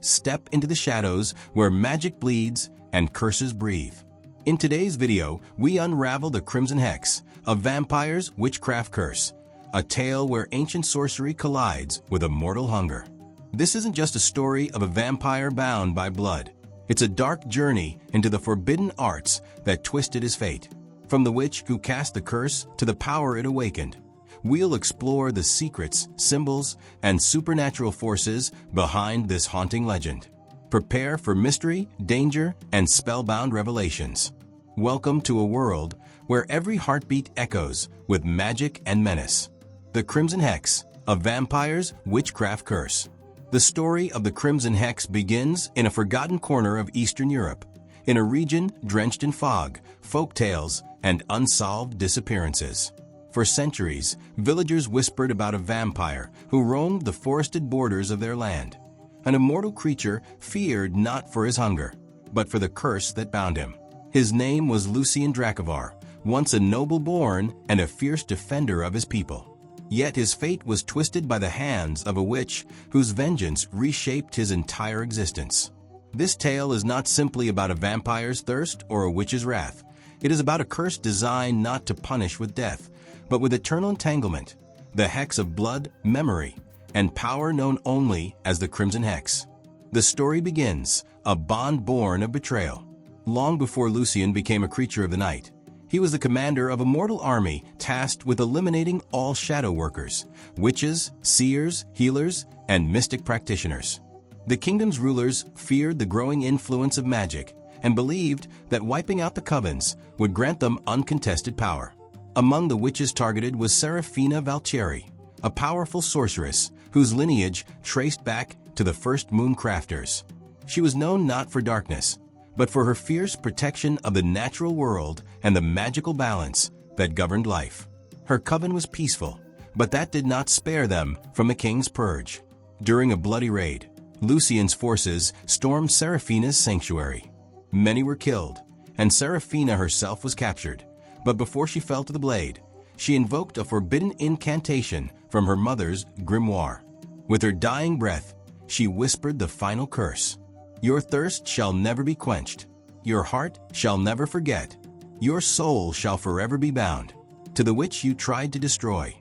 step into the shadows where magic bleeds and curses breathe. In today's video, we unravel the Crimson Hex, a vampire's witchcraft curse, a tale where ancient sorcery collides with immortal hunger. This isn't just a story of a vampire bound by blood. It's a dark journey into the forbidden arts that twisted his fate. From the witch who cast the curse to the power it awakened, we'll explore the secrets, symbols, and supernatural forces behind this haunting legend. Prepare for mystery, danger, and spellbound revelations. Welcome to a world where every heartbeat echoes with magic and menace. The Crimson Hex, a vampire's witchcraft curse. The story of the Crimson Hex begins in a forgotten corner of Eastern Europe, in a region drenched in fog, folk tales, and unsolved disappearances. For centuries, villagers whispered about a vampire who roamed the forested borders of their land. An immortal creature feared not for his hunger, but for the curse that bound him. His name was Lucien Dracovar, once a noble born and a fierce defender of his people. Yet his fate was twisted by the hands of a witch whose vengeance reshaped his entire existence. This tale is not simply about a vampire's thirst or a witch's wrath. It is about a curse designed not to punish with death, but with eternal entanglement, the hex of blood, memory, and power known only as the Crimson Hex. The story begins, a bond born of betrayal. Long before Lucien became a creature of the night, he was the commander of a mortal army tasked with eliminating all shadow workers, witches, seers, healers, and mystic practitioners. The kingdom's rulers feared the growing influence of magic and believed that wiping out the covens would grant them uncontested power. Among the witches targeted was Serafina Valtieri, a powerful sorceress whose lineage traced back to the first moon crafters. She was known not for darkness, but for her fierce protection of the natural world and the magical balance that governed life. Her coven was peaceful, but that did not spare them from the king's purge. During a bloody raid, Lucien's forces stormed Serafina's sanctuary. Many were killed, and Serafina herself was captured. But before she fell to the blade, she invoked a forbidden incantation from her mother's grimoire. With her dying breath, she whispered the final curse. Your thirst shall never be quenched. Your heart shall never forget. Your soul shall forever be bound to the witch you tried to destroy.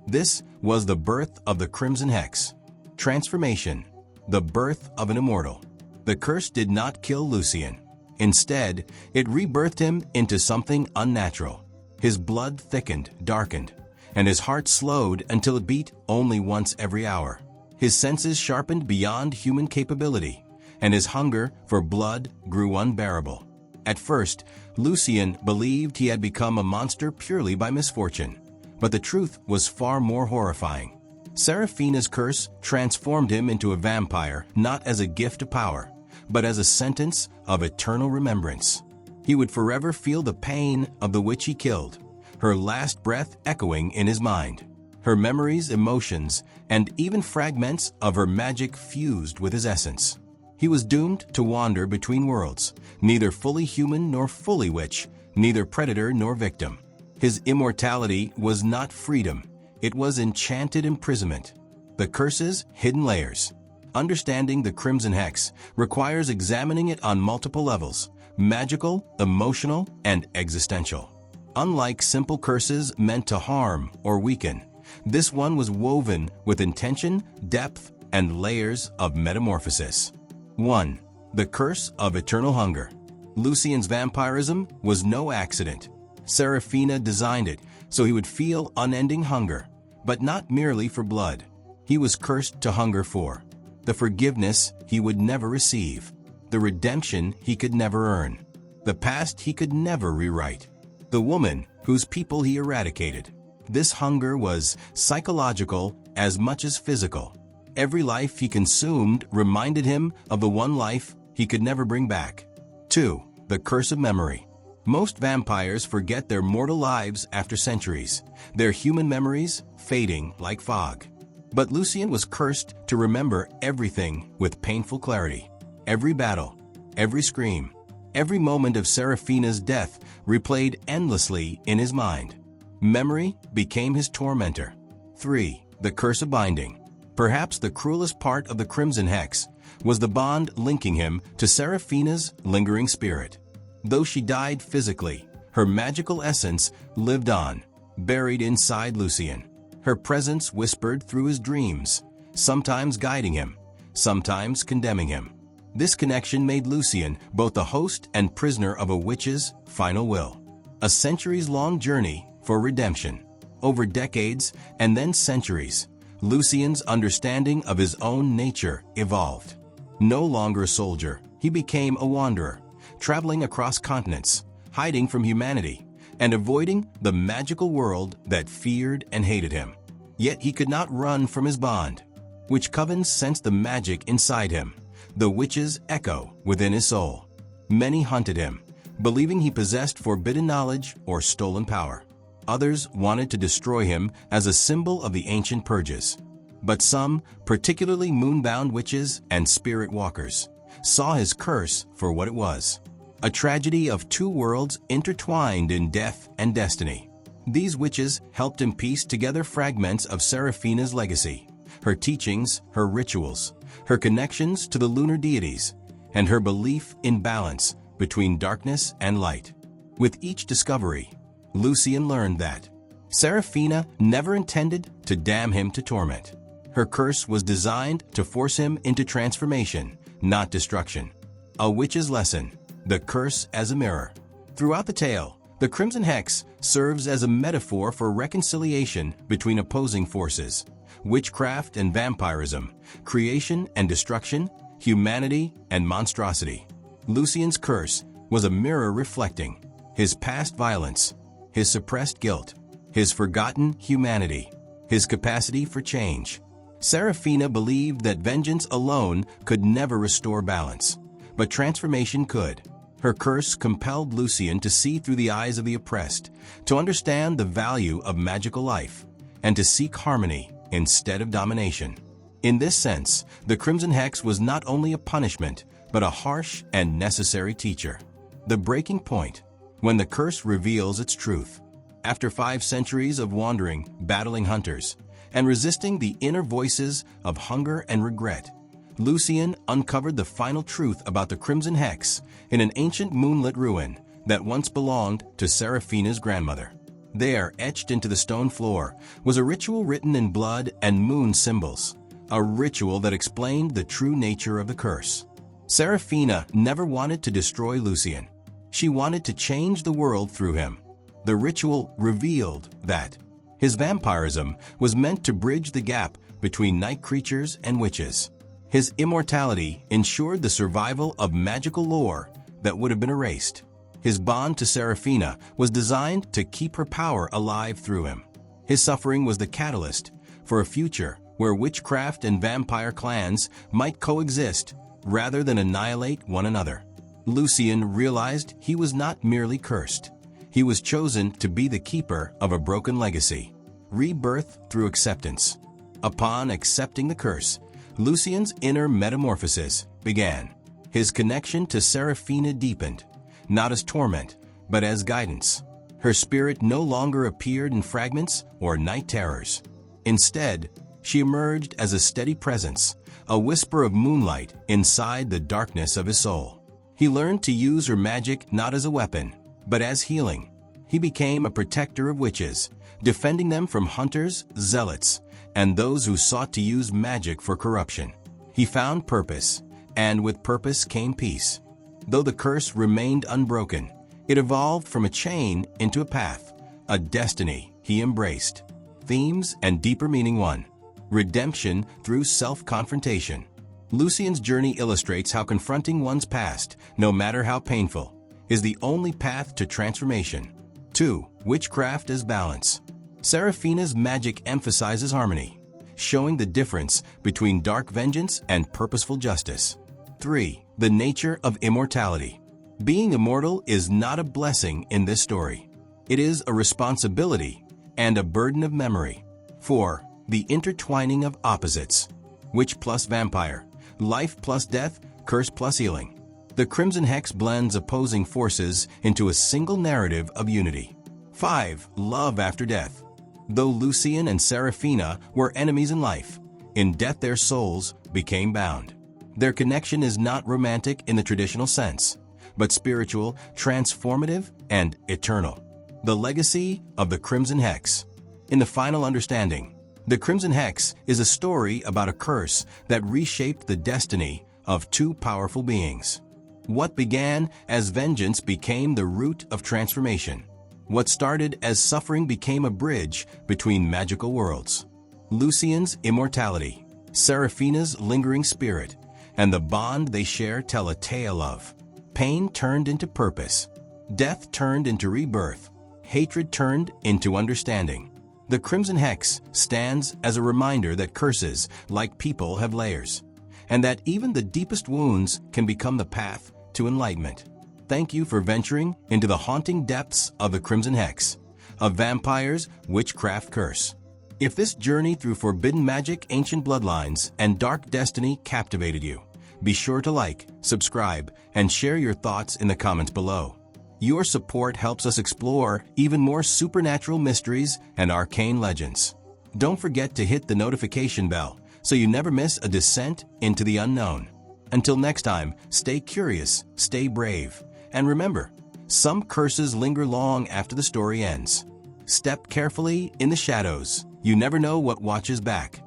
This was the birth of the Crimson Hex. Transformation, the birth of an immortal. The curse did not kill Lucien. Instead, it rebirthed him into something unnatural. His blood thickened, darkened, and his heart slowed until it beat only once every hour. His senses sharpened beyond human capability, and his hunger for blood grew unbearable. At first, Lucien believed he had become a monster purely by misfortune, but the truth was far more horrifying. Serafina's curse transformed him into a vampire not as a gift of power, but as a sentence of eternal remembrance. He would forever feel the pain of the witch he killed, her last breath echoing in his mind. Her memories, emotions, and even fragments of her magic fused with his essence. He was doomed to wander between worlds, neither fully human nor fully witch, neither predator nor victim. His immortality was not freedom, it was enchanted imprisonment. The curse's hidden layers. Understanding the Crimson Hex requires examining it on multiple levels: magical, emotional, and existential. Unlike simple curses meant to harm or weaken, this one was woven with intention, depth, and layers of metamorphosis. 1. The curse of eternal hunger. Lucien's vampirism was no accident. Serafina designed it so he would feel unending hunger, but not merely for blood. He was cursed to hunger for the forgiveness he would never receive, the redemption he could never earn, the past he could never rewrite, the woman whose people he eradicated. This hunger was psychological as much as physical. Every life he consumed reminded him of the one life he could never bring back. 2. The curse of memory. Most vampires forget their mortal lives after centuries, their human memories fading like fog. But Lucien was cursed to remember everything with painful clarity. Every battle, every scream, every moment of Serafina's death replayed endlessly in his mind. Memory became his tormentor. 3. The curse of binding. Perhaps the cruelest part of the Crimson Hex was the bond linking him to Seraphina's lingering spirit. Though she died physically, her magical essence lived on, buried inside Lucien. Her presence whispered through his dreams, sometimes guiding him, sometimes condemning him. This connection made Lucien both the host and prisoner of a witch's final will. A centuries-long journey for redemption. Over decades and then centuries, Lucien's understanding of his own nature evolved. No longer a soldier, he became a wanderer, traveling across continents, hiding from humanity, and avoiding the magical world that feared and hated him. Yet he could not run from his bond. Witch covens sensed the magic inside him, the witch's echo within his soul. Many hunted him, believing he possessed forbidden knowledge or stolen power. Others wanted to destroy him as a symbol of the ancient purges. But some, particularly moonbound witches and spirit walkers, saw his curse for what it was: a tragedy of two worlds intertwined in death and destiny. These witches helped him piece together fragments of Seraphina's legacy, her teachings, her rituals, her connections to the lunar deities, and her belief in balance between darkness and light. With each discovery, Lucien learned that Seraphina never intended to damn him to torment. Her curse was designed to force him into transformation, not destruction. A witch's lesson: the curse as a mirror. Throughout the tale, the Crimson Hex serves as a metaphor for reconciliation between opposing forces: witchcraft and vampirism, creation and destruction, humanity and monstrosity. Lucien's curse was a mirror reflecting his past violence, his suppressed guilt, his forgotten humanity, his capacity for change. Seraphina believed that vengeance alone could never restore balance, but transformation could. Her curse compelled Lucien to see through the eyes of the oppressed, to understand the value of magical life, and to seek harmony instead of domination. In this sense, the Crimson Hex was not only a punishment, but a harsh and necessary teacher. The breaking point: when the curse reveals its truth. After 5 centuries of wandering, battling hunters, and resisting the inner voices of hunger and regret, Lucien uncovered the final truth about the Crimson Hex in an ancient moonlit ruin that once belonged to Seraphina's grandmother. There, etched into the stone floor, was a ritual written in blood and moon symbols, a ritual that explained the true nature of the curse. Seraphina never wanted to destroy Lucien. She wanted to change the world through him. The ritual revealed that his vampirism was meant to bridge the gap between night creatures and witches. His immortality ensured the survival of magical lore that would have been erased. His bond to Seraphina was designed to keep her power alive through him. His suffering was the catalyst for a future where witchcraft and vampire clans might coexist rather than annihilate one another. Lucien realized he was not merely cursed. He was chosen to be the keeper of a broken legacy. Rebirth through acceptance. Upon accepting the curse, Lucien's inner metamorphosis began. His connection to Seraphina deepened, not as torment, but as guidance. Her spirit no longer appeared in fragments or night terrors. Instead, she emerged as a steady presence, a whisper of moonlight inside the darkness of his soul. He learned to use her magic not as a weapon, but as healing. He became a protector of witches, defending them from hunters, zealots, and those who sought to use magic for corruption. He found purpose, and with purpose came peace. Though the curse remained unbroken, it evolved from a chain into a path, a destiny he embraced. Themes and deeper meaning: 1. Redemption through self-confrontation. Lucien's journey illustrates how confronting one's past, no matter how painful, is the only path to transformation. 2. Witchcraft as balance. Seraphina's magic emphasizes harmony, showing the difference between dark vengeance and purposeful justice. 3. The nature of immortality. Being immortal is not a blessing in this story. It is a responsibility and a burden of memory. 4. The intertwining of opposites. Witch plus vampire, life plus death, curse plus healing. The Crimson Hex blends opposing forces into a single narrative of unity. 5. Love after death. Though Lucien and Seraphina were enemies in life, in death their souls became bound. Their connection is not romantic in the traditional sense, but spiritual, transformative, and eternal. The legacy of the Crimson Hex. In the final understanding, the Crimson Hex is a story about a curse that reshaped the destiny of two powerful beings. What began as vengeance became the root of transformation. What started as suffering became a bridge between magical worlds. Lucian's immortality, Seraphina's lingering spirit, and the bond they share tell a tale of pain turned into purpose, death turned into rebirth, hatred turned into understanding. The Crimson Hex stands as a reminder that curses, like people, have layers, and that even the deepest wounds can become the path to enlightenment. Thank you for venturing into the haunting depths of the Crimson Hex, a vampire's witchcraft curse. If this journey through forbidden magic, ancient bloodlines, and dark destiny captivated you, be sure to like, subscribe, and share your thoughts in the comments below. Your support helps us explore even more supernatural mysteries and arcane legends. Don't forget to hit the notification bell so you never miss a descent into the unknown. Until next time, stay curious, stay brave, and remember, some curses linger long after the story ends. Step carefully in the shadows. You never know what watches back.